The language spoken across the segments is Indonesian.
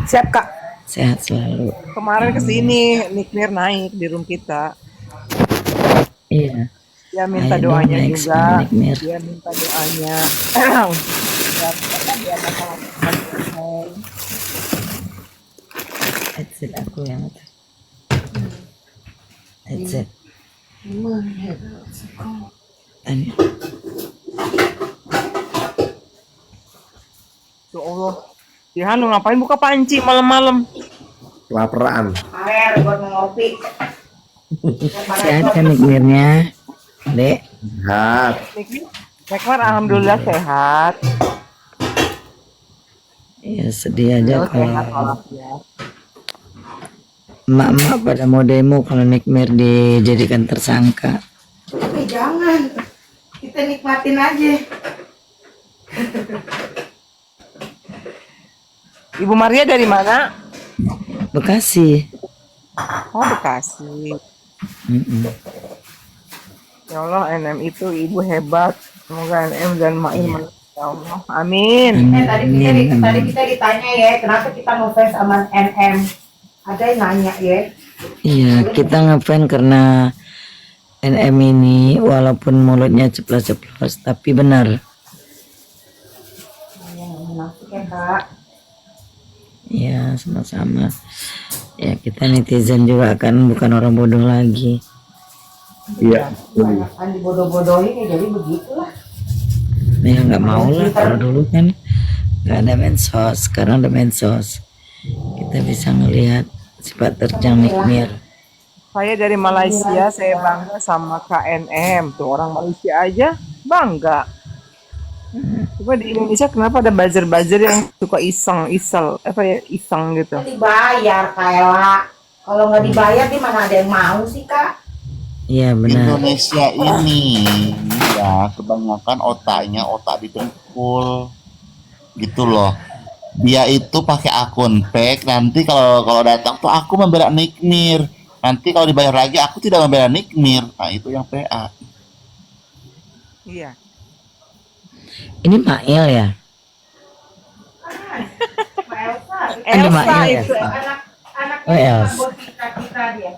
Siap Kak. Sehat selalu. Kemarin kesini Nikmir naik di room kita. Iya. Dia minta Ayo dong doanya next juga. sama Nikmir. Dia minta doanya. Dia masalah selesai. Headset aku yang itu. Headset. Tadi. Ya Allah. Jihan lu ngapain buka panci malam-malam? Kelaparan. Air buat ngopi. Sehat kan Nikmirnya, Dek? Sehat. Nikmir alhamdulillah sehat. Ya sedih aja Sehat kalau walafiat. emak-emak pada mau demo kalau Nikmir dijadikan tersangka. Tapi jangan. Kita nikmatin aja. Ibu Maria dari mana? Bekasi. Oh Bekasi. Ya Allah NM itu ibu hebat. Semoga NM dan Mail ya Allah. Amin. Tadi kita ditanya ya, kenapa kita ngefans sama NM? Ada yang nanya ya. Iya, kita ngefans karena NM ini walaupun mulutnya ceplos-ceplos tapi benar. Menafik ya Kak. Ya, sama-sama. Ya, kita netizen juga kan bukan orang bodoh lagi. Iya. Kan dibodoh-bodohin ya, jadi begitulah. Ya nggak mau lah, kalau dulu kan nggak ada medsos, sekarang ada medsos. Kita bisa ngelihat sifat terjang Nikmir. Saya dari Malaysia, saya bangga sama KNM. Tuh orang Malaysia aja bangga. Coba di Indonesia kenapa ada buzzer-buzzer yang suka iseng gitu. Kan dibayar Kayla. Kalau nggak dibayar di mana ada yang mau sih Kak? Iya benar. Indonesia ini ya kebanyakan otaknya otak didengkul gitu loh. Dia itu pakai akun fake, nanti kalau datang tuh aku membela Nikmir, nanti kalau dibayar lagi aku tidak membela Nikmir. Nah itu yang PA. Iya. Ini Mail ya? Elsa Mail itu. ya? Anak Oh, Els. kita dia.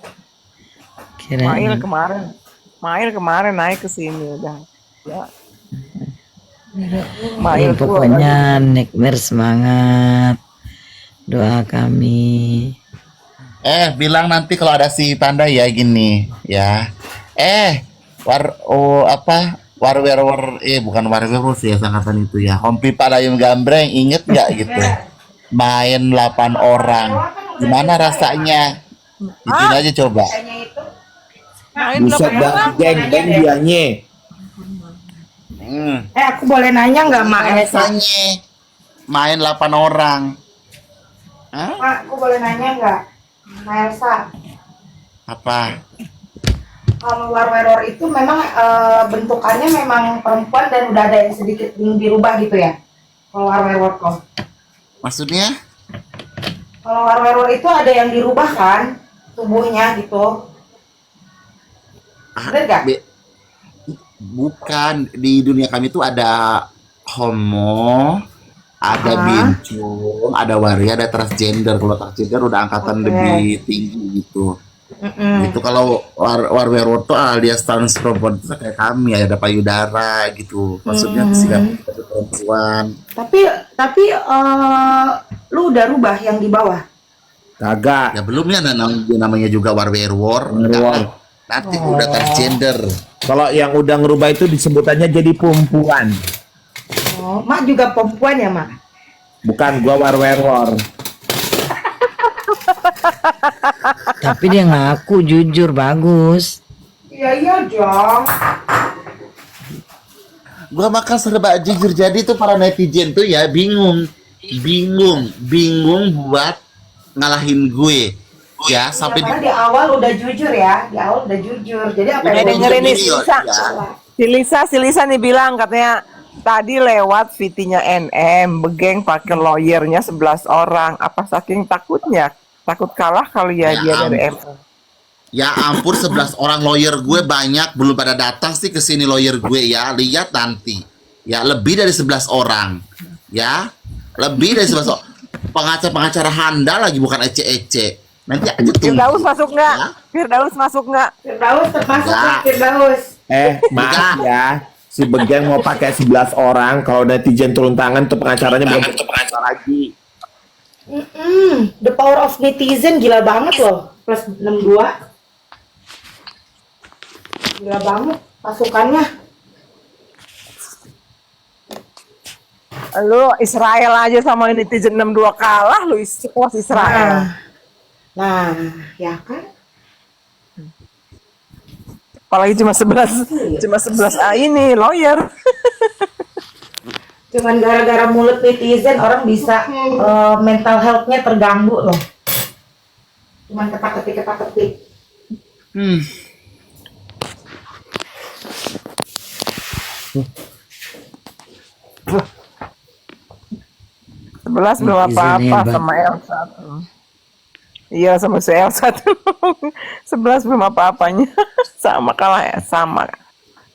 Mail kemarin naik ke sini udah. Ya. Ya, Mail pokoknya Nikmir semangat. Doa kami. Bilang nanti kalau ada si tanda ya gini ya. Bukan warwerwolf ya sangkatan itu ya. Hompi Padayung Gambreng, inget nggak gitu? Main 8 orang. Gimana rasanya? Itu aja coba. Main Buset dah geng dianya. Aku boleh nanya nggak Mak Elsa? Rasanya main 8 orang. Hah? Mak, aku boleh nanya nggak? Mak Elsa, Apa? kalau warweror itu memang bentukannya memang perempuan dan udah ada yang sedikit dirubah gitu ya? Kalau warweror kok? Maksudnya? Kalau warweror itu ada yang dirubah kan tubuhnya gitu? Bener nggak? Bukan, di dunia kami tuh ada homo, ada bincung, ada waria, ada transgender. Kalau transgender udah angkatan lebih tinggi gitu. Itu kalau warweror tuh alias trans perempuan itu kayak kami, ada payudara gitu. Maksudnya sikap perempuan. Tapi lu udah rubah yang di bawah? Kagak. Ya belum ya, namanya juga warweror. Nanti udah transgender. Kalau yang udah ngerubah itu disebutannya jadi perempuan. Oh, Mak juga perempuan ya Mak? Bukan, gua warweror. Tapi dia ngaku jujur bagus. Iya dong. Gua makan serba jujur, jadi tuh para netizen tuh ya bingung buat ngalahin gue ya sampai Karena di awal udah jujur ya, jadi apa Udah yang dengerin nih si ya. Lisa nih bilang katanya tadi lewat VT-nya NM begeng pakai lawyernya 11 orang. Apa saking takutnya? Takut kalah kali ya dia dari NM. Ya ampun, 11 orang lawyer gue banyak, belum pada datang sih ke sini lawyer gue ya. Lihat nanti. Ya lebih dari 11 orang. Ya. Lebih dari 11 orang. Pengacara handal lagi, bukan ece-ece. Nanti aja tunggu. Firdaus masuk nggak? Ya. Firdaus masuk nggak? Firdaus termasuk Ya. kan Firdaus. Maaf ya. Si Begen mau pakai 11 orang, kalau netizen turun tangan tuh pengacaranya bukan pengacara lagi. The power of netizen gila banget loh. Plus 62. Gila banget pasukannya. Lu Israel aja sama netizen 62 kalah, lu puas Israel. Nah, ya kan? Apalagi cuma 11 ini lawyer. Cuman gara-gara mulut netizen orang bisa mental health-nya terganggu loh. Cuman ketak-ketik. Hmm. Sebelas belum Netizen apa-apa hebat. sama Elsa tuh. Iya sama si Elsa tuh. 11 belum apa-apanya. Sama kalah ya, sama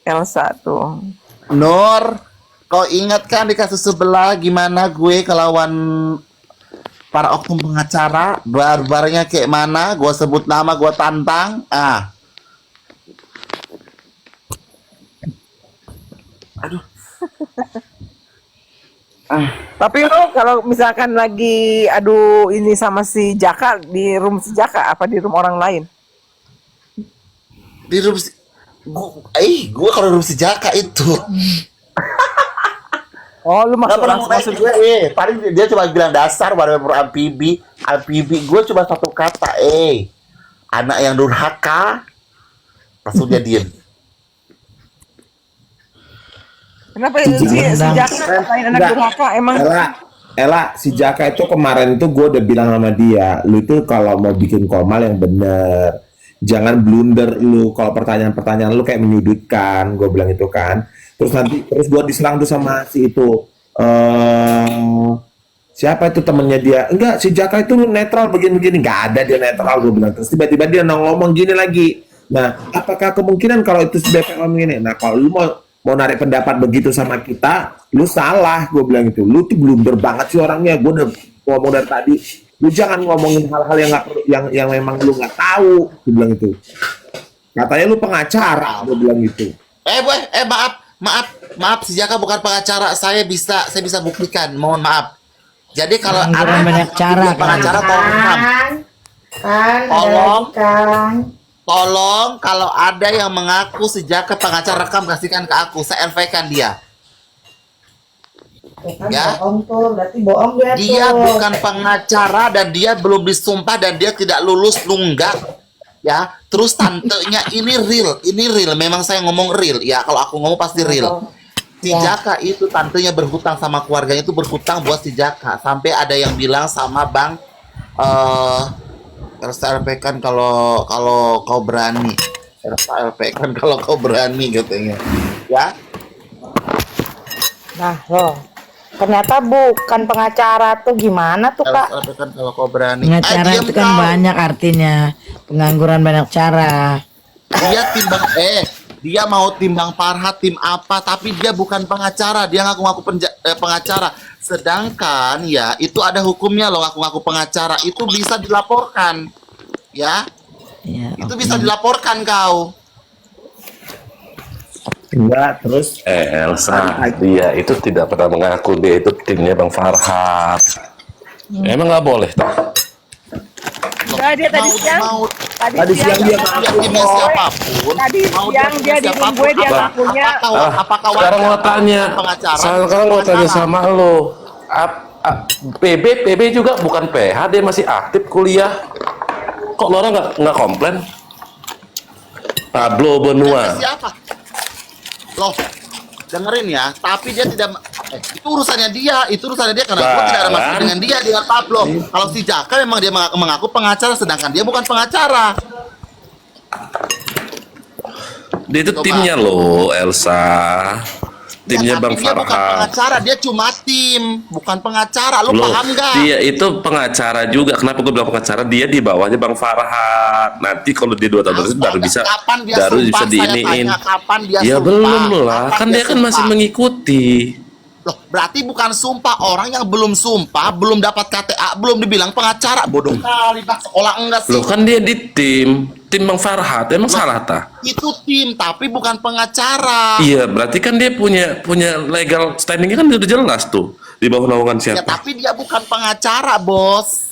Elsa tuh. Nur, kau ingat kan di kasus sebelah gimana gue kelawan para oknum pengacara, barbarnya kayak mana? Gue sebut nama, gue tantang. Aduh. Tapi lo kalau misalkan lagi adu ini sama si Jaka di room si Jaka apa di room orang lain? Di room si... gue kalau room si Jaka itu Oh, lu nggak masuk pernah langsung maksud gue, paling dia cuma bilang dasar whatever amfibi, gue cuma satu kata, anak yang durhaka, langsung dia diem. Kenapa si Jaka ngatain anak Enggak. durhaka emang? Ella, si Jaka itu kemarin itu gue udah bilang sama dia, lu itu kalau mau bikin komal yang bener, jangan blunder lu. Kalau pertanyaan-pertanyaan lu kayak menyudutkan, gue bilang itu kan. Terus gue diserang tuh sama si itu, siapa itu temennya dia? Enggak, si Jaka itu netral begini-begini, nggak ada dia netral, gue bilang. Terus tiba-tiba dia ngomong gini lagi. Nah, apakah kemungkinan kalau itu si BPOM ini? Nah, kalau lu mau narik pendapat begitu sama kita, lu salah, gue bilang itu. Lu tuh blunder banget sih orangnya. Gue udah ngomong dari tadi, lu jangan ngomongin hal-hal yang nggak perlu, yang memang lu nggak tahu, gue bilang itu. Katanya lu pengacara, gue bilang gitu. Maaf, si Jaka bukan pengacara. Saya bisa buktikan. Mohon maaf. Jadi kalau Pengangguran banyak cara, dia pengacara, tolong rekam. Tolong kalau ada yang mengaku si Jaka pengacara, rekam, kasihkan ke aku. Saya LV-kan dia. Ya. Bohong tuh, berarti bohong dia tuh. Dia bukan pengacara dan dia belum disumpah dan dia tidak lulus nunggak. Ya, terus tantenya ini real, memang saya ngomong real. Ya, kalau aku ngomong pasti real. Si Jaka itu tantenya berhutang sama keluarganya, itu berhutang buat si Jaka. Sampai ada yang bilang sama Bang RSLP kan kalau kau berani. RSLP kan kalau kau berani katanya. Ya. Nah, loh. Ternyata bukan pengacara tuh gimana tuh, Kak? RSLP kan kalau kau berani. Pengacara Diam itu kan kau. banyak artinya. Pengangguran banyak cara. Dia mau timbang Farhat, tim apa, tapi dia bukan pengacara. Dia ngaku-ngaku pengacara. Sedangkan ya itu ada hukumnya loh, ngaku-ngaku pengacara itu bisa dilaporkan. Ya, Ya, itu bisa dilaporkan kau. Enggak, terus Elsa, dia itu tidak pernah mengaku dia itu timnya Bang Farhat. Emang nggak boleh toh? Enggak, dia tadi siang. tadi siang dia Dia timnya siapapun. Tadi siang dia di room gue dia ngakunya. Apakah Sekarang mau tanya, pengacara? sekarang mau tanya sama lo. PB juga bukan PH, dia masih aktif kuliah. Kok orang nggak komplain? Pablo Benua. Siapa? Loh, dengerin ya, tapi dia tidak itu urusannya dia karena gue tidak ada masalah dengan dia dengan Pablo. Kalau si Jaka memang dia mengaku pengacara, sedangkan dia bukan pengacara. Dia itu Coba. timnya lo, Elsa. Timnya Ya, Bang tapi dia bukan Farhat. pengacara, dia cuma tim, bukan pengacara. Lu Loh, paham nggak? dia itu pengacara juga. Kenapa gue bilang pengacara? Dia di bawahnya Bang Farhat. Nanti kalau dia 2 tahun terus baru bisa Kapan dia baru sumpah? bisa Saya diiniin. tanya, kapan dia Ya sumpah? belum lah, Kapan kan dia kan masih sumpah? mengikuti. Loh, berarti bukan sumpah. Orang yang belum sumpah, belum dapat KTA, belum dibilang pengacara. Bodoh kali, Bang. Sekolah enggak sih? Loh kan dia di tim Bang Farhat, emang salah ta? Itu tim, tapi bukan pengacara. Iya, berarti kan dia punya legal standingnya kan udah jelas tuh di bawah naungan Ya, siapa? tapi dia bukan pengacara, Bos.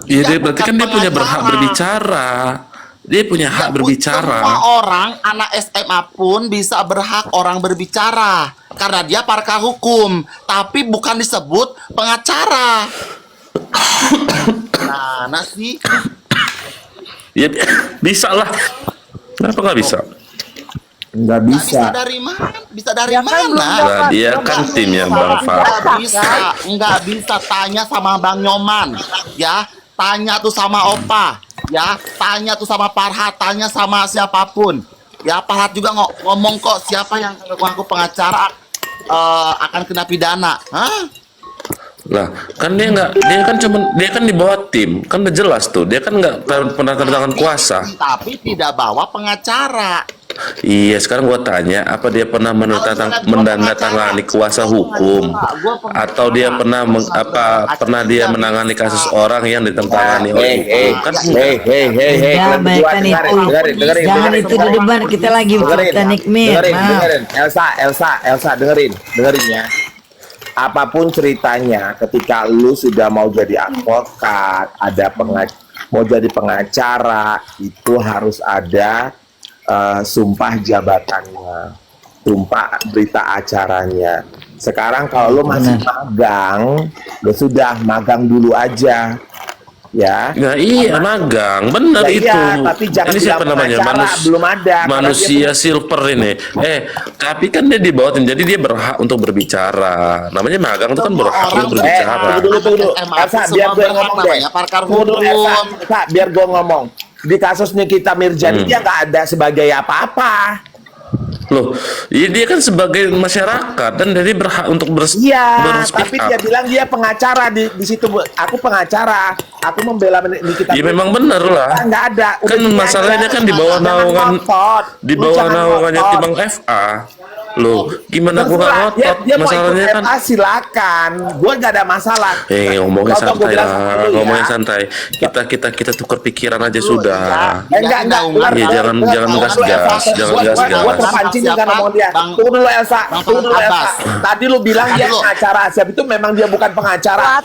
Iya, dia dia berarti bukan kan dia punya berhak pengacara. berbicara. Dia punya hak Ya, berbicara. Semua orang, anak SMA pun bisa berhak orang berbicara. Karena dia pakar hukum. Tapi bukan disebut pengacara. Nah sih. Ya bisa lah. Kenapa nggak bisa? Nggak Nggak bisa. bisa dari mana? Bisa dari Ya kan belum mana? Nah, dia kan timnya Bang Farhat. Nggak bisa tanya sama Bang Nyoman, ya. Tanya tuh sama Opa, ya. Tanya tuh sama Farhat, tanya sama siapapun. Ya, Farhat juga ngomong kok siapa yang ngaku pengacara akan kena pidana. Hah? Lah, kan dia kan di bawah tim, kan udah jelas tuh. Dia kan nggak pernah tanda tangan kuasa. Tapi tidak bawa pengacara. Iya, sekarang gua tanya, apa dia pernah menandatangani kuasa hukum, atau dia pernah dia menangani kasus orang yang ditentangani oleh hukum? Kan enggak. Ya, Kalian berdua baikkan itu. dengerin. Jangan itu debat, kita lagi kita nikmir. Maaf. dengerin. Elsa, dengerin ya. Apapun ceritanya, ketika lu sudah mau jadi advokat, mau jadi pengacara, itu harus ada sumpah jabatannya, sumpah berita acaranya. Sekarang kalau lu masih magang, lu sudah magang dulu aja, ya. Nah, iya, magang, bener Ya, itu. iya, tapi jangan Ini siapa bilang namanya? pengacara, belum ada. Manusia silver ini. Tapi kan dia di bawah tim, jadi dia berhak untuk berbicara. Namanya magang itu kan berhak untuk berbicara. Tunggu dulu. Elsa, biar gue ngomong deh. Tunggu dulu, Elsa, biar gue ngomong. Di kasus Nikita Mirjani dia nggak ada sebagai apa-apa. Loh, iya dia kan sebagai masyarakat dan jadi berhak untuk Iya, berspeak tapi up. dia bilang dia pengacara di situ. Aku pengacara. Aku membela Nikita. Ya memang bener lah. Nggak ada. Udah Kan gini masalahnya aja. kan di bawah Jangan naungan ngotot. di Lu bawah jangan naungannya ngotot. Timbang FA. Loh, gimana gua nggak Terserah, ngotot? dia mau Masalahnya ikut kan FA silakan. Gua nggak ada masalah. ngomongnya Kalau gua santai bilang lah, dulu ya. ngomongnya santai. Kita tukar pikiran aja sudah. Enggak. Iya, jangan gas-gas, jangan gas-gas. Gua terpancing dengan ngomong dia. Tunggu dulu Elsa. Tunggu dulu Elsa. Tadi lu bilang dia pengacara. Siapa itu memang dia bukan pengacara.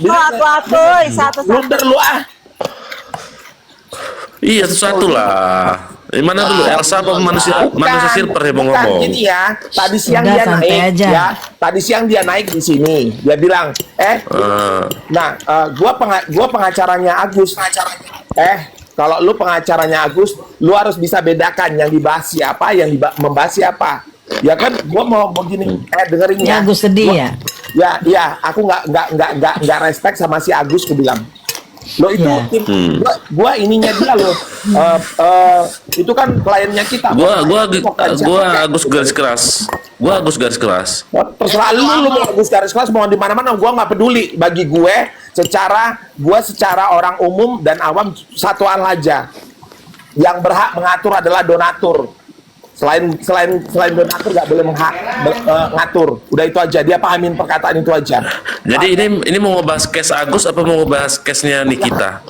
Satu Blunder lu ah. Iya, satu lah. Mana dulu Elsa apa manusia silver ya mau Bukan, ngomong? gini ya. Tadi siang Udah, dia santai naik aja. ya. Tadi siang dia naik di sini. Dia bilang, gua pengacaranya Agus. Kalau lu pengacaranya Agus, lu harus bisa bedakan yang dibahas siapa, yang membahas siapa. Ya kan, gua mau begini. Dengerin ya. Ya, Agus sedih ya. Ya, aku nggak respect sama si Agus, aku bilang. Lo itu Ya. tim, gua ininya dia lo. Itu kan kliennya kita. Gua Agus garis keras. Gua Agus garis keras. Terserah lu mau Agus garis keras mau di mana-mana, gua nggak peduli. Bagi gue secara orang umum dan awam satu hal aja. Yang berhak mengatur adalah donatur. Selain donatur nggak boleh ngatur. Udah itu aja, dia pahamin perkataan itu aja. Jadi ini mau ngebahas case Agus apa mau ngebahas case-nya Nikita?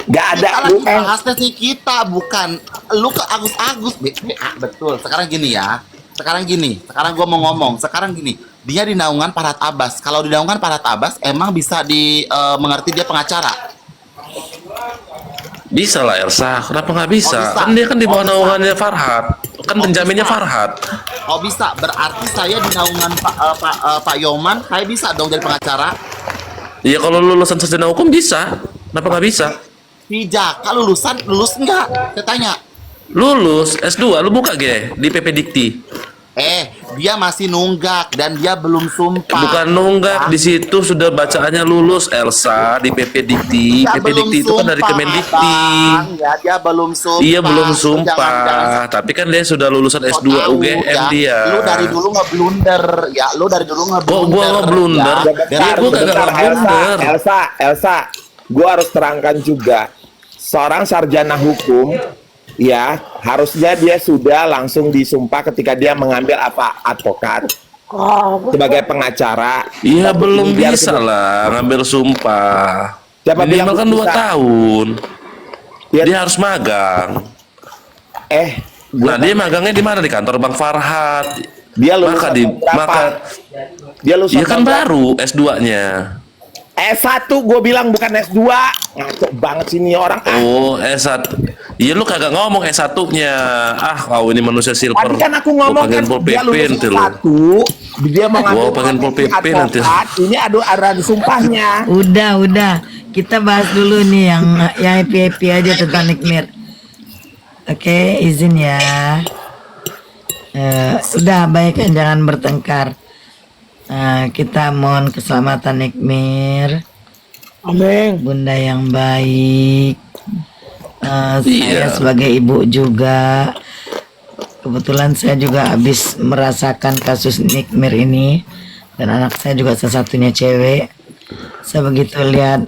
Nggak ada. Kita lagi bahas tes Nikita, bukan lu ke Agus. Betul. Sekarang gini, gua mau ngomong. Sekarang gini, dia di naungan Farhat Abbas. Kalau di naungan Farhat Abbas, emang bisa mengerti dia pengacara? Bisa lah Elsa, kenapa nggak bisa? Oh, bisa. Kan dia kan di bawah Oh, bisa. naungannya Farhat. Kan penjaminnya bisa. Farhat. Oh bisa, berarti saya di naungan Pak Yoman, saya bisa dong jadi pengacara? Iya kalau lulusan sarjana hukum bisa. Kenapa nggak bisa? Si Jaka lulus enggak? Saya tanya. Lulus S2, lu buka ge di PP Dikti. Dia masih nunggak dan dia belum sumpah. Bukan nunggak, di situ sudah bacaannya lulus Elsa di PP Dikti. Dia PP belum Dikti itu kan dari sumpah, Kemendikti. Bang. Ya, dia belum sumpah. Iya belum Jangan- sumpah, tapi kan dia sudah lulusan Kau S2 tahu, UGM ya, dia. Lu dari dulu ngeblunder. Ya, lu dari dulu ngeblunder. Gua ngeblunder. Ya, Gua kagak ngeblunder. Elsa, gua harus terangkan juga. Seorang sarjana hukum, ya harusnya dia sudah langsung disumpah ketika dia mengambil advokat. sebagai pengacara. Iya, Tapi belum biar bisa lah ngambil sumpah. Siapa bilang Minimal kan belum 2 bisa? tahun. Biar- Dia harus magang. Nah, dia magangnya di mana? Di kantor Bang Farhat. Dia lulusan Maka tahun berapa? Dia lulusan Iya kan tahun berapa? baru S2-nya. S1 gue bilang bukan S2. Ngaco banget sih nih orang. Oh, S1. Iya lu kagak ngomong S1-nya. Ah, kau ini manusia silver. Tadi kan aku ngomong kan Pol dia PP lulus nanti lu. S1. Dia mau Gua ngambil pengen Pol PP nanti. advokat. Ini ada sumpahnya. Udah. Kita bahas dulu nih yang happy aja tentang Nikmir. Oke, izin ya. Udah baik kan, jangan bertengkar. Kita mohon keselamatan Nikmir. Amin. Bunda yang baik. Saya Iya. sebagai ibu juga, kebetulan saya juga habis merasakan kasus Nikmir ini, dan anak saya juga salah satunya cewek. Saya begitu lihat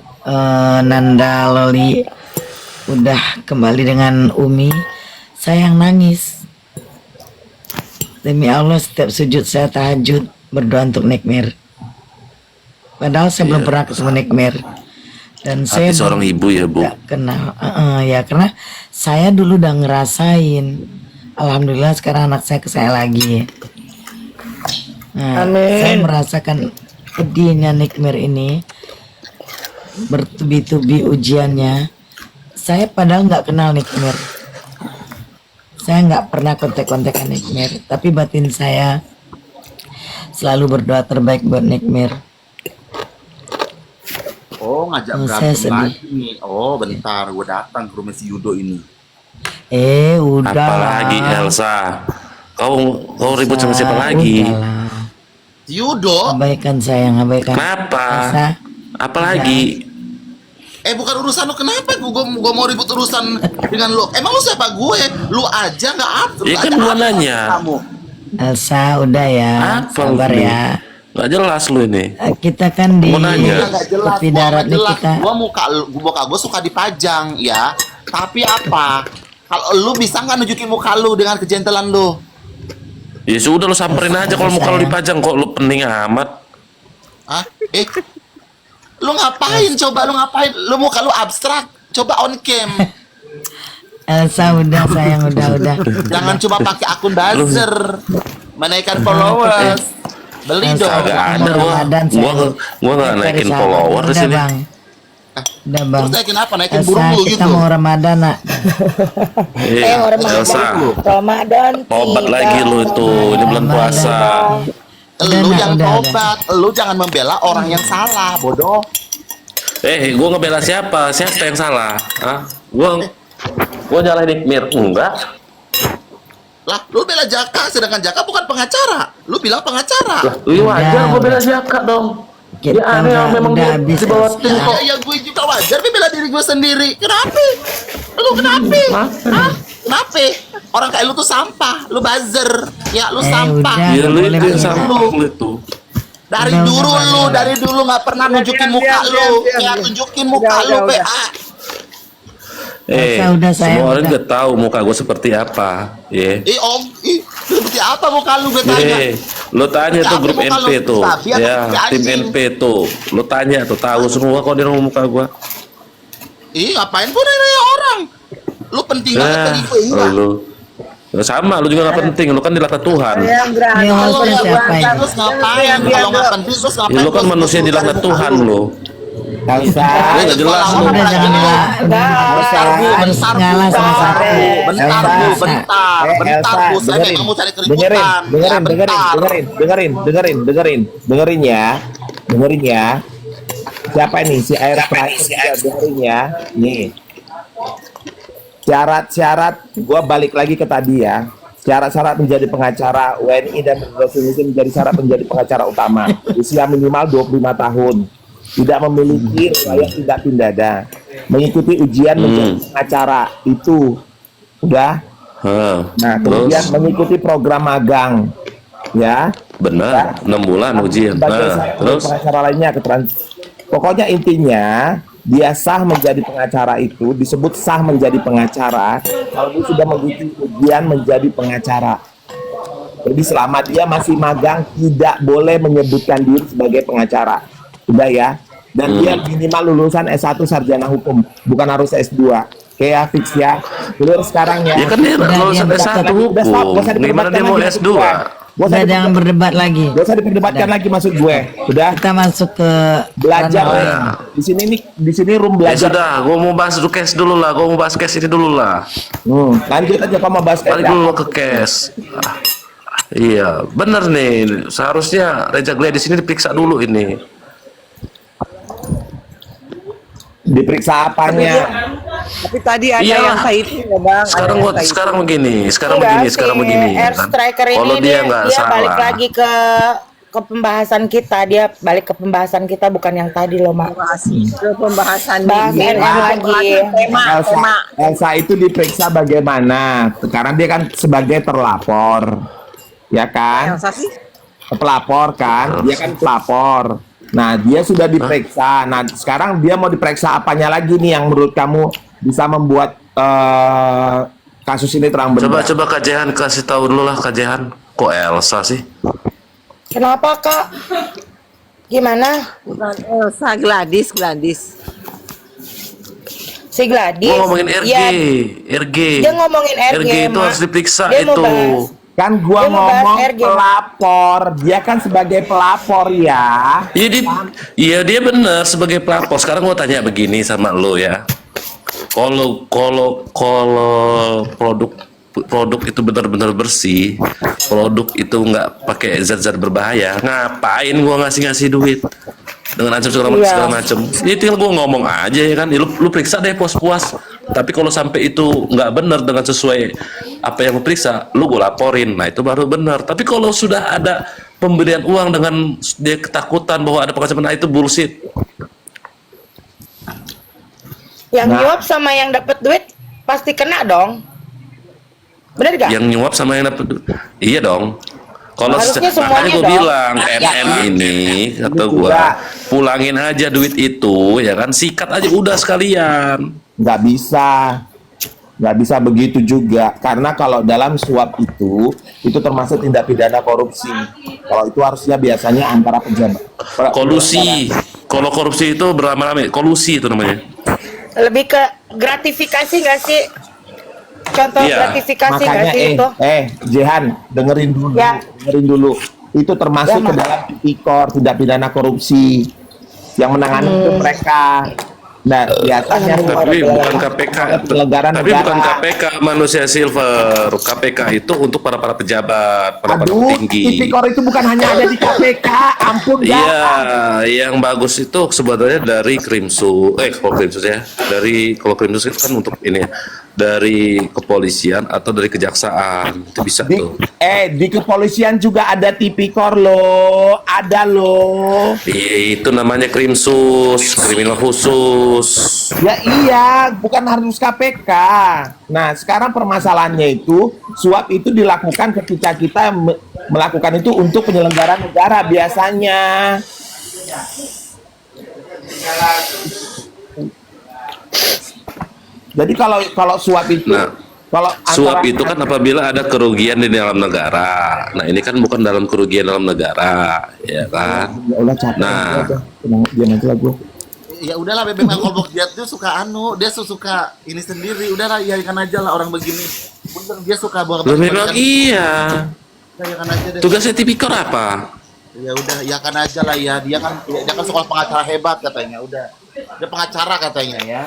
Nanda Loli udah kembali dengan Umi, saya yang nangis. Demi Allah, setiap sujud saya tahajud berdoa untuk Nikmir. Padahal saya belum pernah ketemu Nikmir. Dan saya Hati seorang ibu ya, Bu. nggak kenal. Ya karena saya dulu udah ngerasain. Alhamdulillah sekarang anak saya ke saya lagi. Nah, saya merasakan pedihnya Nikmir ini, bertubi-tubi ujiannya. Saya padahal nggak kenal Nikmir. Saya nggak pernah kontak-kontakan Nikmir, tapi batin saya selalu berdoa terbaik buat Nikmir. Oh, ngajak Saya berantem sedih. lagi nih. Oh, bentar, gue datang ke rumah si Yudo ini. Udah. Apalagi Elsa. Kau ribut sama siapa lagi? Udahlah. Si Yudo? Abaikan sayang, abaikan. Kenapa? Elsa, Apalagi? Bukan urusan lu, kenapa gua mau ribut urusan dengan lu? Emang lu siapa gue? Lu aja nggak atur. Ya kan gua nanya. Kamu. Elsa udah ya, Apa sabar lu? ya. Nggak jelas lu ini. Kita kan di Mau nanya. Nggak jelas, tepi gua darat nggak nih jelas. kita. Muka gue suka dipajang ya. Tapi apa? Kalau lu bisa nggak nunjukin muka lu dengan kejentelan lu? Ya sudah lu samperin aja kalau muka lu dipajang, kok lu pening amat. Hah? Lu ngapain? Coba lu ngapain? Lu muka lu abstrak. Coba on cam. Elsa udah sayang, udah. Jangan cuma pakai akun buzzer. Menaikkan followers. Beli dong. Kagak ada Ramadan, gua nggak naikin follower di Udah sini. bang. Udah bang. Terus naikin apa? Naikin burung Elsa, lu kita gitu. mau Ramadan nak. Elsa, Ramadan tobat lagi lu itu. Ini bulan puasa. Lu Udah, yang udah. tobat. Lu jangan membela orang yang salah, bodoh. Gua ngebela siapa? Siapa yang salah? Hah? Gua nyalahin Nikmir. Enggak. Lah, lu bela Jaka, sedangkan Jaka bukan pengacara. Lu bilang pengacara. Iya wajar Udah, gua bela Jaka dong. Kita Ya, aneh, memang udah dia habis. di bawah Elsa. tim kok. Ya gue juga wajar, tapi bela diri gue sendiri. Kenapa? Lu kenapa? Hah? Kenapa? Orang kayak lu tuh sampah. Lu buzzer. Ya, lu sampah. udah. Ya lu boleh itu yang boleh. sampah lu itu. Dari Udah, dulu udah, lu, udah. dari dulu nggak pernah nunjukin muka lu. Ya, tunjukin muka lu, PA. Elsa, udah, sayang, semua orang udah. udah tahu muka gue seperti apa. Ya. Seperti apa muka lu gue tanya? Lu tanya tuh Tapi grup muka lu NP tuh, babi atau ya babi tim anjing? NP tuh, lu tanya tuh tahu semua kok dia ngomong muka gua. Ngapain pun nanya orang? Lu penting banget bagi gue, iya. Lu sama, lu juga nggak penting, lu kan dilaknat Tuhan. Ini Kalau Elsa nggak siapa penting, ini? terus ngapain? Kalau nggak penting, terus Ya, ngapain? lu kan Terus manusia terus dilaknat cari Tuhan muka lu. Elsa. Lu nggak jelas lu. Udah jangan harus ngalah sama satu. Bentar bu, bentar bu, saya memang mau cari keributan. dengerin ya. Siapa ini si air terakhir? Dengerin ya. Nih. Syarat-syarat, gua balik lagi ke tadi ya. Syarat-syarat menjadi pengacara WNI dan Indonesia menjadi syarat menjadi pengacara utama. Usia minimal 25 tahun. Tidak memiliki riwayat tindak pidana. Mengikuti ujian menjadi pengacara. Itu udah. Nah, kemudian mengikuti program magang. Ya. Benar, 6 bulan ujian. Sebagai Nah, syarat terus pengacara lainnya pokoknya intinya dia sah menjadi pengacara itu disebut sah menjadi pengacara kalau dia sudah mengikuti ujian menjadi pengacara. Jadi selama dia masih magang tidak boleh menyebutkan diri sebagai pengacara. Udah ya. Dan dia minimal lulusan S1 sarjana hukum, bukan harus S2. Oke ya, fix ya. Dulu sekarang ya. Ya kan dia lulusan S1 hukum. Gimana dia mau S2? Udah jangan berdebat lagi. Gak usah diperdebatkan lagi maksud gue. Udah Kita masuk ke belajar. ranah lain. Di sini room Ya belajar. sudah, gua mau bahas dulu case dulu lah. Gua mau bahas case ini dulu lah. Lanjut aja kamu bahas Balik dulu ke case. Iya, bener nih. Seharusnya Reza Gladys ini diperiksa dulu ini. Diperiksa apanya? Tapi tadi ada Iya. yang Tahiti ya bang. Sekarang Ada gua yang Tahiti. sekarang begini, sekarang Enggak, begini, sekarang si begini. Air kan. Striker ini Kalau dia nggak dia balik salah, lagi ke pembahasan kita. Dia balik ke pembahasan kita, bukan yang tadi loh, Mak. Ke pembahasan Bahas ini. NM lagi. Elsa itu diperiksa bagaimana? Sekarang dia kan sebagai terlapor, ya kan? Elsa sih? Pelapor kan, dia kan pelapor. Nah, dia sudah diperiksa. Nah, sekarang dia mau diperiksa apanya lagi nih yang menurut kamu bisa membuat kasus ini terang benderang? coba Kak Jehan kasih tahu dulu lah Kak Jehan. Kok Elsa sih? Kenapa, Kak? Gimana? Bukan Elsa, Gladys. Si Gladys. Gua ngomongin RG, Ya, RG. dia ngomongin RG, itu Mak. harus diperiksa Dia mau itu. bahas. Kan gua Dia mau bahas ngomong RG. pelapor, dia kan sebagai pelapor ya. Iya dia benar sebagai pelapor. Sekarang gua tanya begini sama lo ya. Kalau produk itu benar-benar bersih, produk itu nggak pakai zat-zat berbahaya, ngapain gua ngasih duit dengan segala macam. Ini tinggal gua ngomong aja ya kan. Lu periksa deh puas-puas. Tapi kalau sampai itu nggak benar dengan sesuai apa yang lu periksa, lu gua laporin. Nah itu baru benar. Tapi kalau sudah ada pemberian uang dengan dia ketakutan bahwa ada pengacaman, nah itu bullshit. Yang nyuap sama yang dapat duit pasti kena dong. Bener gak? Yang nyuap sama yang dapat iya dong. Kalau Harusnya makanya semuanya gue dong. bilang NM ini kata gue pulangin aja duit itu ya kan, sikat aja udah sekalian. Nggak bisa begitu juga, karena kalau dalam suap itu termasuk tindak pidana korupsi. Kalau itu harusnya biasanya antara pejabat. Kolusi, kalau korupsi itu beramai-ramai, kolusi itu namanya. Lebih ke gratifikasi gak sih? Contoh Iya. gratifikasi gak Makanya sih itu? Jehan, dengerin dulu. Itu termasuk Ya, ke dalam tipikor tindak pidana korupsi yang menangani itu mereka. Nah, biasanya Tapi bukan KPK. Penyelenggara Tapi negara. bukan KPK manusia silver. KPK itu untuk para pejabat, para Aduh, petinggi. tipikor itu bukan hanya ada di KPK, ampun Iya, ya. yang bagus itu sebetulnya dari Krimsus, kalau Krimsus ya, kalau Krimsus itu kan untuk ini ya, dari kepolisian atau dari kejaksaan, itu bisa tuh. Di kepolisian juga ada tipikor loh, ada loh. Itu namanya Krimsus, kriminal khusus. Ya iya, bukan harus KPK. Nah, sekarang permasalahannya itu suap itu dilakukan ketika kita melakukan itu untuk penyelenggara negara biasanya. Jadi kalau suap itu, Nah, suap itu kan apabila ada kerugian di dalam negara. Nah, ini kan bukan dalam kerugian dalam negara, ya kan? Ya Allah, capek. Nah. Dia nanti lah gue. Ya udahlah, Bebek Melkolbok dia tuh suka dia suka ini sendiri. Udahlah, iyakan aja lah orang begini. Bener, dia suka buang Loh, memang iya. Iyakan aja deh. Tugasnya tipikor apa? Ya udah, iyakan aja lah ya. Dia kan sekolah pengacara hebat katanya. Udah. Dia pengacara katanya ya.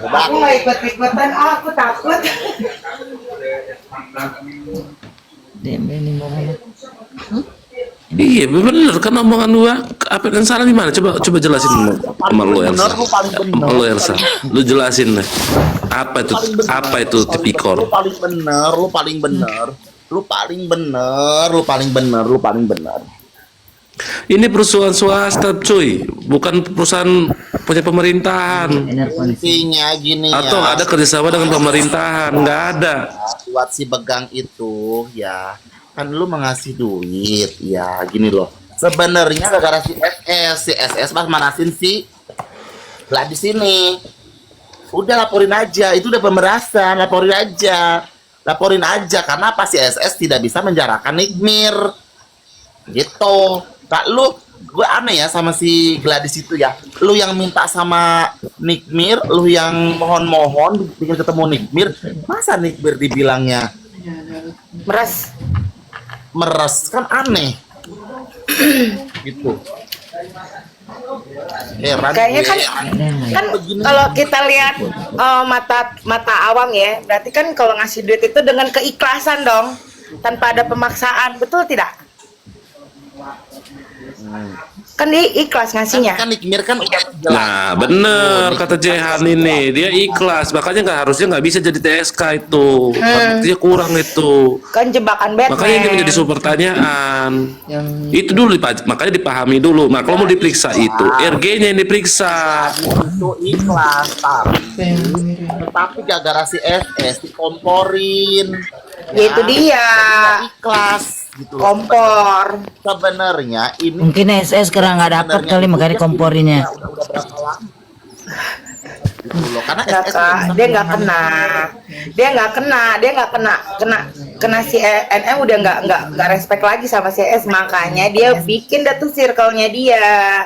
Aku nggak ikut-ikutan, aku takut. Iya bener kan omongan gua. Apa yang salah di mana? Coba jelasin sama lu Elsa. Sama lu Elsa. Lu jelasin deh. Apa itu tipikor? Lu paling bener, lu paling bener. Lu paling bener, lu paling bener, lu paling bener. Ini perusahaan swasta cuy, bukan perusahaan punya pemerintahan. Intinya gini Atau ya. ada kerjasama dengan pemerintahan? Nggak ada. Buat si Begang itu ya, kan lu mengasih duit ya, gini loh. Sebenarnya gara-gara si SS mas manasin si lah di sini. Udah laporin aja, itu udah pemerasan, laporin aja. laporin aja karena apa si SS tidak bisa menjarakan Nikmir gitu. Kak lu, gue aneh ya sama si Gladys itu ya. Lu yang minta sama Nikmir, lu yang mohon-mohon bikin ketemu Nikmir, masa Nikmir dibilangnya meres kan aneh gitu. Kayaknya kan kalau kita lihat mata awam ya, berarti kan kalau ngasih duit itu dengan keikhlasan dong, tanpa ada pemaksaan, betul tidak? Kan dia ikhlas ngasihnya. Kan Nikmir kan udah jelas. Nah, bener kata Jehan ini, dia ikhlas, makanya harusnya nggak bisa jadi TSK itu, buktinya kurang itu. Kan jebakan Batman. Makanya ini menjadi sumber pertanyaan. Itu dulu makanya dipahami dulu. Nah, kalau mau diperiksa itu, RG-nya yang diperiksa. Itu ikhlas, tapi gara-gara si SS dikomporin. Ya itu dia. Ikhlas gitu. Kompor. Sebenarnya ini Mungkin SS sekarang nggak dapat kali makanya komporinya. udah berapa lama? Gitu loh. Karena Nggak, SS Kak. Dia nggak kena. Dia nggak kena si NM udah nggak respect lagi sama si SS, makanya dia bikin dah tuh circle-nya dia.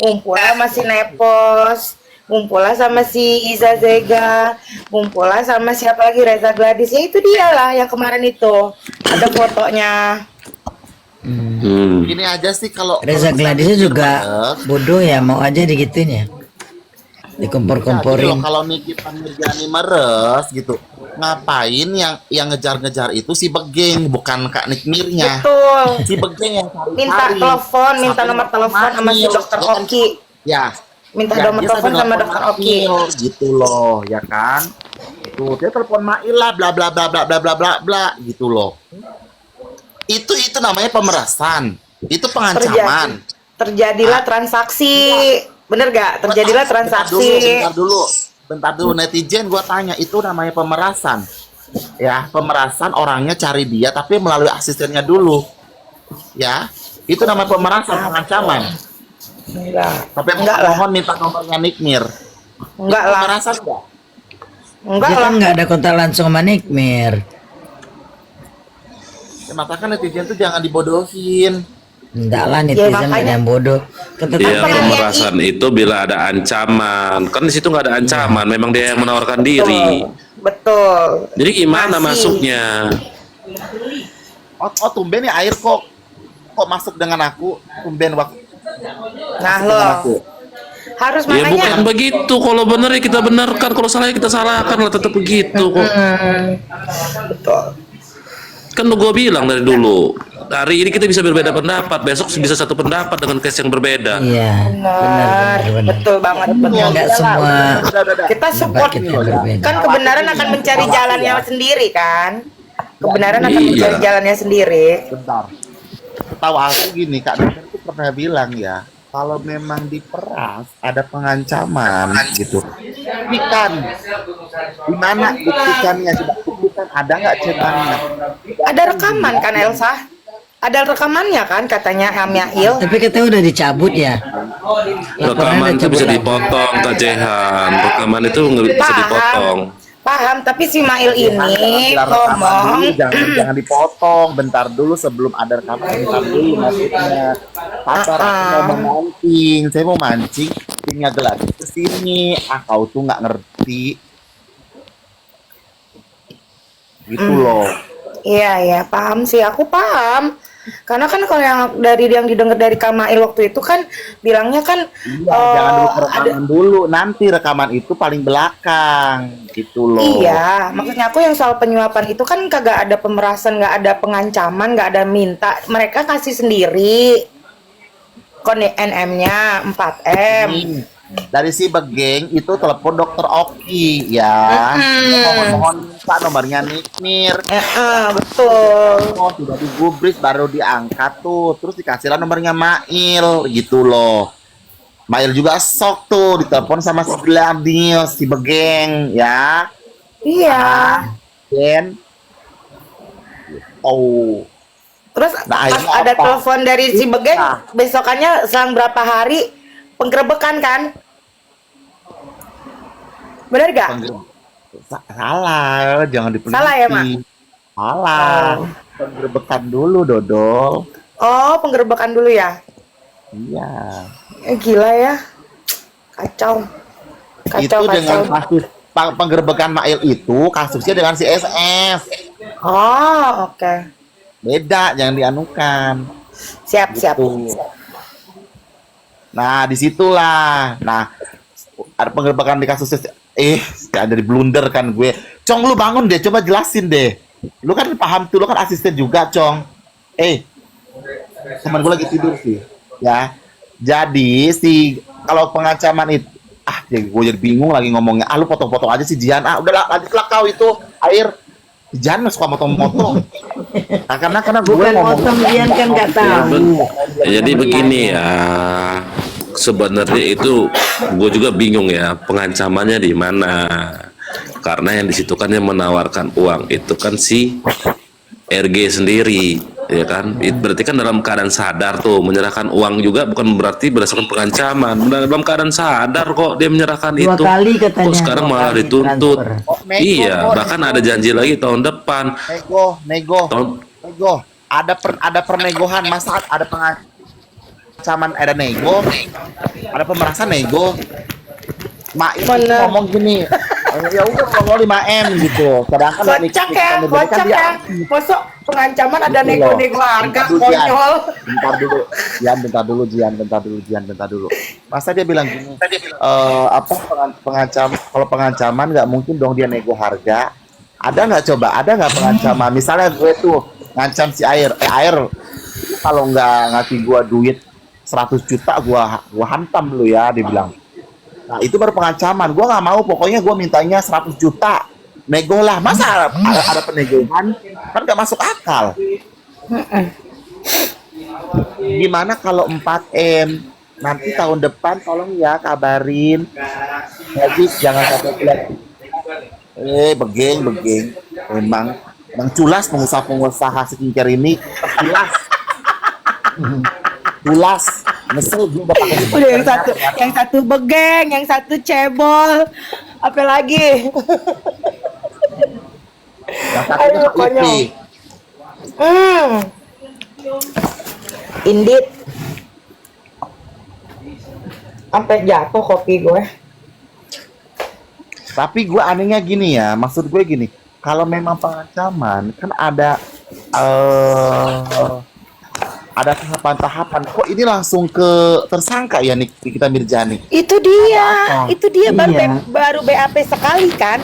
Ngumpul sama si Nepos, ngumpul sama si Iza Zega, ngumpul sama siapa lagi, Reza Gladys. Ya itu dia lah yang kemarin itu ada fotonya. Gini aja sih kalau Reza Gladysnya juga bodoh ya, mau aja digituin ya, Jadi dikompor-komporin. kalau Nikita Mirjani meres gitu, ngapain yang ngejar-ngejar itu si Begeng, bukan Kak Nikmirnya. Betul. Si Begeng yang cari-cari. Minta telepon, minta nomor telepon sama si dokter Oki. Ya. Minta Ya, nomor dia telepon sambil sama nelfon dokter Oki. Mail, gitu loh, ya kan? Tuh, dia telepon Mail lah, bla bla bla bla bla bla bla bla, gitu loh. Itu namanya pemerasan. Itu pengancaman. Terjadilah transaksi. Bener gak? Terjadilah transaksi. Bentar dulu netizen gua tanya, itu namanya pemerasan. Ya, pemerasan orangnya cari dia tapi melalui asistennya dulu. Ya, itu namanya pemerasan, pengancaman. Enggak. Tapi Enggak lah. mohon minta nomornya Nikmir. Enggak lah. Pemerasan enggak? Enggak Dia lah. kan nggak ada kontak langsung sama Nikmir. Ya, makanya netizen tuh jangan dibodohin. Enggak lah, netizen nggak ada makanya. yang bodoh. Kan tetap Iya, Apa pemerasan itu bila ada ancaman. Kan di situ nggak ada ancaman, memang dia yang menawarkan diri. Betul. Jadi gimana Masih. masuknya? Oh tumben ya air kok masuk dengan aku, tumben waktu Nah dengan lo aku. harus Ya bukan makanya. begitu. Kalau benar ya kita benarkan, kalau salah ya kita salahkan lah, tetap begitu kok. Betul. Kan gue bilang dari dulu, hari ini kita bisa berbeda pendapat, besok bisa satu pendapat dengan case yang berbeda. Iya, Benar. Betul banget. Betul. Nggak semua Kita support. pendapat kita berbeda. Kan kebenaran akan mencari jalannya sendiri kan. Kebenaran akan Iya. mencari jalannya sendiri. Bentar. Tahu aku gini, Kak Dokter itu pernah bilang ya, kalau memang diperas ada pengancaman gitu. Buktikan. Di mana buktikannya? Coba buktikan, ada nggak cetannya? Ada rekaman kan Elsa? Ada rekamannya kan katanya Amyail. Tapi katanya udah dicabut ya. Rekaman itu bisa dipotong, Kak Jehan. Rekaman itu nggak bisa dipotong. Paham, tapi si Mail ini Bilang rekaman dulu, ngomong jangan dipotong. Bentar dulu sebelum ada rekaman, bentar dulu maksudnya. Pacar aku mau memancing, saya mau mancing, timnya gelas ke sini. Kau tuh nggak ngerti. Gitu loh. Iya, paham sih, aku paham. Karena kan kalau yang didengar dari Kamail waktu itu kan bilangnya kan Iya, jangan dulu rekaman dulu. Nanti rekaman itu paling belakang, gitu loh. iya, maksudnya aku yang soal penyuapan itu kan kagak ada pemerasan, nggak ada pengancaman, nggak ada minta. Mereka kasih sendiri. NM-nya 4M. Dari si Begeng itu telepon dokter Oki ya. Mohon minta nomornya Nikmir. Betul. Oh, sudah digubris baru diangkat tuh. Terus dikasihlah nomornya Mail gitu loh. Mail juga sok tuh ditelepon sama si Gladys, si Begeng ya. Iya. Dan oh, Terus Nah, pas akhirnya ada apa? telepon dari si Begeng, Nah. besokannya selang berapa hari penggerebekan kan? Bener gak? salah, jangan dipelintir. Salah ya, Mak? Salah. Penggerbekan dulu, Dodol. Oh, penggerbekan dulu ya. Iya. Gila ya. Kacau. Itu Kacau, dengan kacau. kasus penggerbekan Mail itu kasusnya dengan si SS. Oh, oke. Beda, jangan dianukan. Siap, siap. Gitu. Nah, disitulah. Nah, ada penggerbekan di kasus jangan jadi blunder kan gue. Cong, lu bangun deh, coba jelasin deh. Lu kan paham tuh, lu kan asisten juga, Cong. Teman gue lagi tidur sih. Ya. Jadi si kalau pengancaman itu ya gue jadi bingung lagi ngomongnya. Lu potong-potong aja sih Jian. Udahlah, lanjutlah kau itu. Air. Jian suka motong-motong. Nah, karena gue Bukan ngomong potong Dian kan nggak tahu. Jadi begini ya, sebenarnya itu gue juga bingung ya pengancamannya di mana. Karena yang di situ kan yang menawarkan uang itu kan si RG sendiri, ya kan? Berarti kan dalam keadaan sadar tuh menyerahkan uang juga bukan berarti berdasarkan pengancaman. Dalam keadaan sadar kok dia menyerahkan 2 itu. kali katanya, Kok sekarang 2 malah kali dituntut? transfer. Iya, bahkan ada janji lagi tahun depan. nego. Ada pernegohan, masa ada pengancaman, ada nego, ada pemerasan nego. Mak itu Mana? ngomong gini, ya udah kalau 5M gitu. Sedangkan Kocak ya, kocak ya. Masuk pengancaman ada nego-nego harga, konyol. Bentar dulu. Masa dia bilang gini, kalau pengancaman nggak mungkin dong dia nego harga. Ada nggak pengancaman? Misalnya gue tuh ngancam si Air, kalau nggak ngasih gue duit 100 juta, gua hantam lu ya, dia bilang. Nah, itu baru pengancaman. Gue nggak mau, pokoknya gue mintanya 100 juta. Nego lah. Masa ada penegoan? Kan nggak masuk akal. Gimana kalau 4M? Nanti tahun depan tolong ya kabarin. Jadi jangan sampai bilang, begeng. Memang culas pengusaha skincare ini. Culas. Nesel gue Udah yang satu begeng, yang satu cebol. Apa lagi? Aduh, konyol. Indeed. Sampai jatuh kopi gue. Tapi gue anehnya gini ya, maksud gue gini, kalau memang pengancaman kan ada tahapan-tahapan. Kok ini langsung ke tersangka ya Nikita Mirjani? Itu dia Iya. baru BAP sekali kan?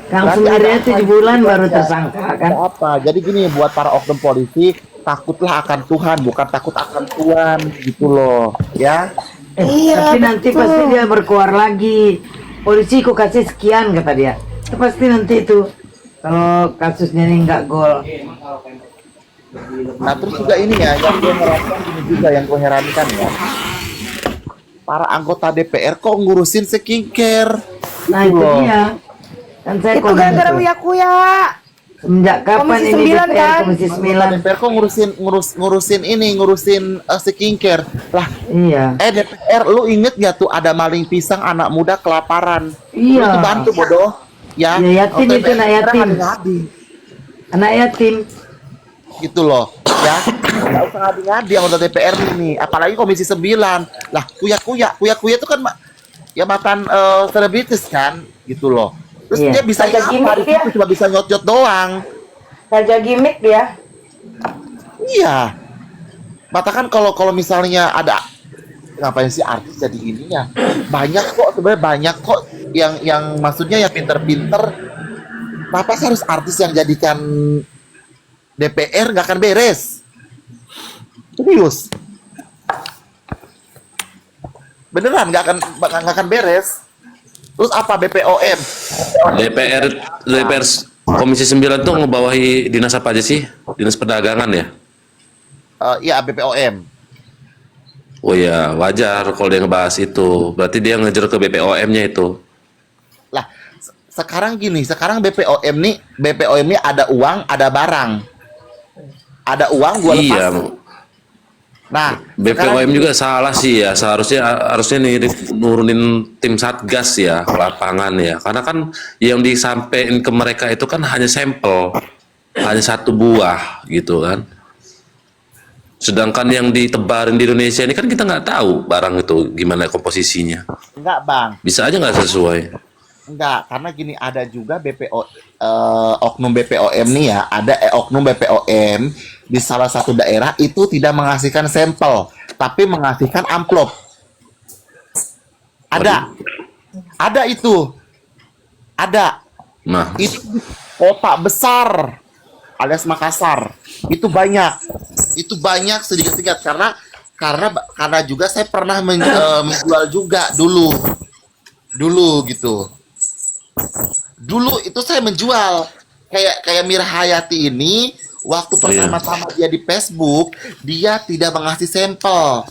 Kang Sumirnya 7 bulan baru tersangka kan. Apa? Jadi gini, buat para oknum polisi, takutlah akan Tuhan, bukan takut akan Tuhan, gitu loh, ya. Tapi nanti pasti dia berkeluar lagi. Polisi ku kasih sekian kata dia. Itu pasti nanti itu kalau kasusnya ini nggak gol. Nah, terus juga ini ya, yang gue herankan gini juga, yang gue herankan ya. Para anggota DPR kok ngurusin skincare? Nah itu dia. Kan saya Itu komen gara-gara tuh. Uya-Kuya. Semenjak kapan Komisi ini 9 DPR kan? Komisi Anggota 9? DPR kok ngurusin skincare? Lah, Iya. DPR, lu inget gak tuh ada maling pisang anak muda kelaparan? Iya. Lu itu bantu bodoh. Ya, Ya, yatim Anggota itu, anak DPR yatim. ngadi-ngadi. Anak yatim. Gitu loh, ya. Nggak usah ngadi-ngadi anggota DPR ini, apalagi Komisi 9. Lah, kuya itu kan ya makan selebritis kan, gitu loh. Terus Iya. dia bisa Ada gimmick apa? dia. Itu cuma bisa nyot-nyot doang. Raja gimmick dia. Iya. Matakan kalau misalnya ada ngapain sih artis jadi ini ya? Banyak kok yang maksudnya ya pinter-pinter. Kenapa sih harus artis yang jadikan DPR nggak akan beres? Serius. Beneran nggak akan beres. Terus apa BPOM? DPR Komisi 9 tuh ngebawahi dinas apa aja sih? Dinas Perdagangan ya? Iya BPOM. Oh ya, wajar kalau dia ngebahas itu. Berarti dia ngejar ke BPOM-nya itu. Lah, sekarang BPOM nih ada uang, ada barang. Ada uang gua Iya. lepasin. Nah, BPOM juga salah sih ya. Harusnya nih nurunin tim satgas ya ke lapangan ya. Karena kan yang disampaikan ke mereka itu kan hanya sampel, hanya satu buah gitu kan. Sedangkan yang ditebarin di Indonesia ini kan kita nggak tahu barang itu gimana komposisinya. enggak Bang, Bisa aja nggak sesuai. enggak, karena gini ada juga oknum BPOM nih ya, ada oknum BPOM di salah satu daerah itu tidak mengasihkan sampel, tapi mengasihkan amplop. Ada itu, ada. Nah, Itu kota besar alias Makassar itu banyak sedikit-sedikit karena juga saya pernah menjual juga dulu gitu. Dulu itu saya menjual kayak Mira Hayati ini waktu pertama-tama dia di Facebook, dia tidak mengasih sampel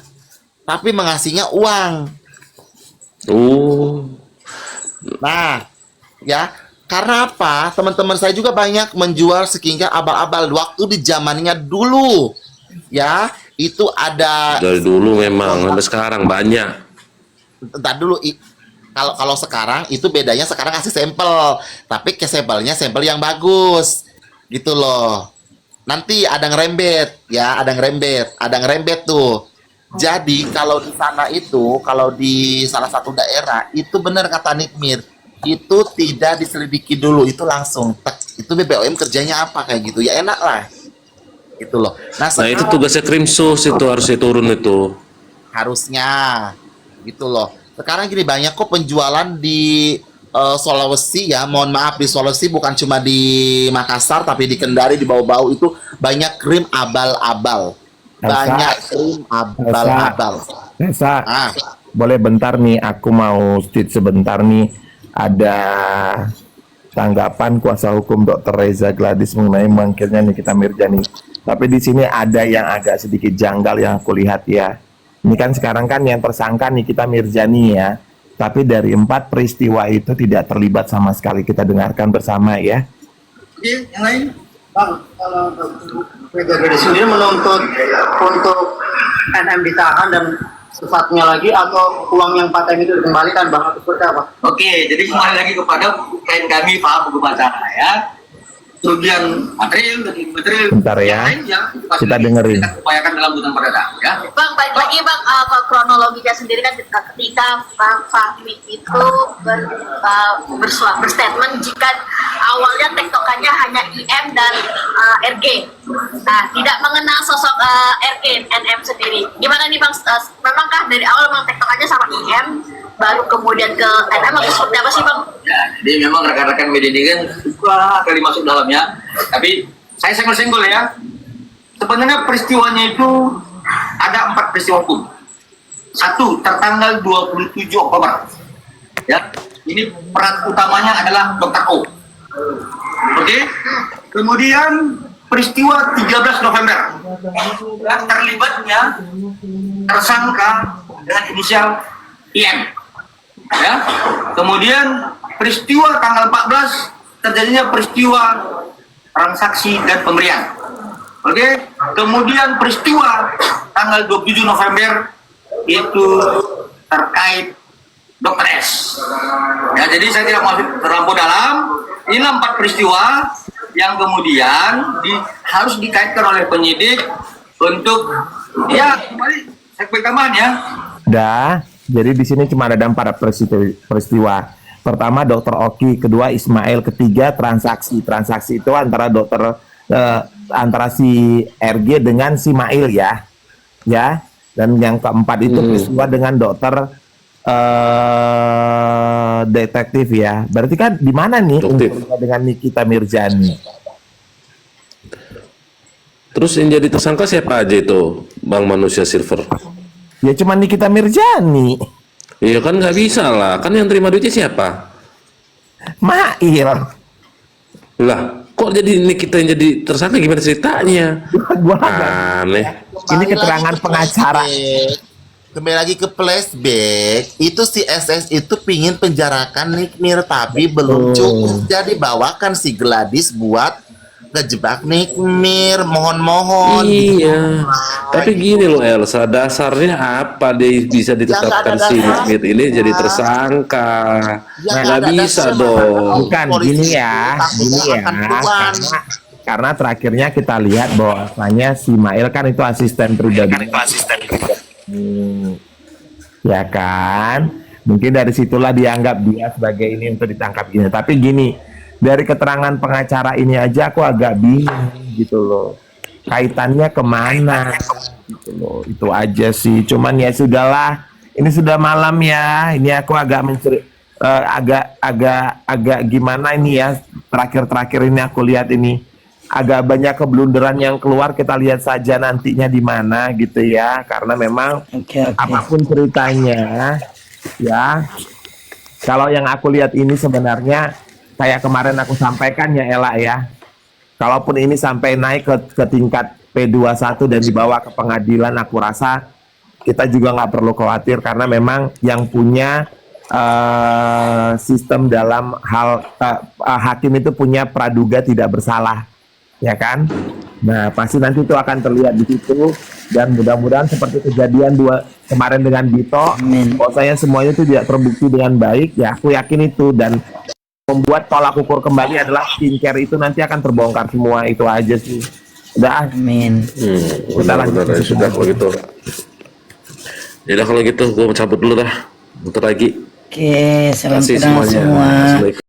tapi mengasihnya uang. Nah, ya, karena apa? Teman-teman saya juga banyak menjual skincare abal-abal waktu di zamannya dulu. Ya, itu ada dari dulu memang sampai sekarang banyak. entar dulu kalau sekarang itu bedanya sekarang kasih sampel, tapi ke sampel yang bagus. Gitu loh. Nanti ada ngerembet ya, ada ngerembet tuh. Jadi kalau di sana itu, kalau di salah satu daerah itu benar kata Nikmir, itu tidak diselidiki dulu, itu langsung tek. Itu BPOM kerjanya apa kayak gitu ya, enak lah gitu loh. Nah itu tugasnya Krimsus, itu harusnya turun itu. Harusnya gitu loh. Sekarang gini banyak kok penjualan di Sulawesi ya, mohon maaf di Sulawesi bukan cuma di Makassar tapi di Kendari, di Bau-Bau itu banyak krim abal-abal. Banyak krim abal-abal. Nesa, Ah, boleh bentar nih, aku mau speech sebentar nih. Ada tanggapan kuasa hukum Dr. Reza Gladys mengenai mangkirnya Nikita Mirzani. Tapi di sini ada yang agak sedikit janggal yang aku lihat ya. Ini kan sekarang kan yang tersangka Nikita Mirzani ya. Tapi dari 4 peristiwa itu tidak terlibat sama sekali. Kita dengarkan bersama ya. Yang lain, Bang, kalau Reza sendiri menuntut untuk NM ditahan dan sifatnya lagi atau uang yang paten itu dikembalikan, Bang, atau seperti apa? Oke, jadi kembali lagi kepada klien kami Pak Hukum Acara ya. Kerugian material, Bentar ya, yang kita dengerin. kita upayakan dalam tuntutan perdata ya. Bang, balik lagi Bang, ke kronologinya sendiri kan ketika Bang Fahmi itu berstatement jika awalnya tektokannya hanya IM dan RG. Nah, tidak mengenal sosok RG, NM sendiri. Gimana nih Bang, memangkah dari awal memang tektokannya sama IM, baru kemudian ke NM atau seperti apa sih Bang? Ya, jadi memang rekan-rekan media ini kan suka kali masuk dalamnya, tapi saya senggol-senggol ya. Sebenarnya peristiwanya itu ada 4 peristiwa hukum. 1, tertanggal 27 Oktober. Ya, ini peran utamanya adalah Dr. O. Oke. Kemudian peristiwa 13 November. Dan terlibatnya tersangka dengan inisial IM. Ya. Kemudian peristiwa tanggal 14 terjadinya peristiwa transaksi dan pemberian. Oke. Kemudian peristiwa tanggal 27 November itu terkait Dr. S. Ya, jadi saya tidak mau terlampau dalam. Ini 4 peristiwa yang kemudian harus dikaitkan oleh penyidik untuk ya kembali saya tambahan ya. Dah, jadi di sini cuma ada 4 peristiwa. Pertama Dr. Oki, kedua Ismail, ketiga transaksi. Transaksi itu antara antara si RG dengan si Mail ya. Ya. Dan yang keempat itu peristiwa dengan dokter detektif ya. Berarti kan di mana nih unsurnya dengan Nikita Mirzani? Terus yang jadi tersangka siapa aja itu, Bang Manusia Silver? Ya cuma Nikita Mirzani. Iya kan nggak bisa lah, kan yang terima duitnya siapa? Mail. Lah, kok jadi Nikita yang jadi tersangka, gimana ceritanya? Gua Aneh. Ini keterangan pengacara. Kembali lagi ke flashback, itu si SS itu pingin penjarakan Nikmir tapi belum cukup, jadi bawakan si Gladys buat kejebak Nikmir, mohon-mohon. Iya, tapi gini loh Elsa, dasarnya apa dia bisa ditetapkan nggak ada si dasar. Nikmir ini jadi tersangka? Ya, Nggak nggak ada bisa dasar. dong. Bukan Polisi gini ya, takut gini ya, akan perubahan. karena terakhirnya kita lihat bahwasanya si Mail kan itu asisten pribadi. Ya kan, mungkin dari situlah dianggap dia sebagai ini untuk ditangkap gini. Tapi gini, dari keterangan pengacara ini aja aku agak bingung gitu loh, kaitannya kemana gitu loh. Itu aja sih, cuman ya sudahlah, ini sudah malam ya, ini aku agak agak gimana ini ya, terakhir ini aku lihat ini agak banyak keblunderan yang keluar. Kita lihat saja nantinya di mana gitu ya, karena memang Oke. apapun ceritanya ya, kalau yang aku lihat ini sebenarnya kayak kemarin aku sampaikan ya Ella ya, kalaupun ini sampai naik ke tingkat P21 dan dibawa ke pengadilan, aku rasa kita juga nggak perlu khawatir, karena memang yang punya sistem dalam hal hakim itu punya praduga tidak bersalah, ya kan? Nah, pasti nanti itu akan terlihat di situ, dan mudah-mudahan seperti kejadian kemarin dengan Dito, bahwasanya semuanya itu tidak terbukti dengan baik, ya aku yakin itu, dan membuat tolak ukur kembali adalah skincare itu nanti akan terbongkar semua. Itu aja sih. Udah. Amin. Benar-benar ya sudah kalau gitu. Ya kalau gitu gue cabut dulu dah. Bentar lagi. Oke, salam Kasih kenal semuanya. semua. Assalamualaikum.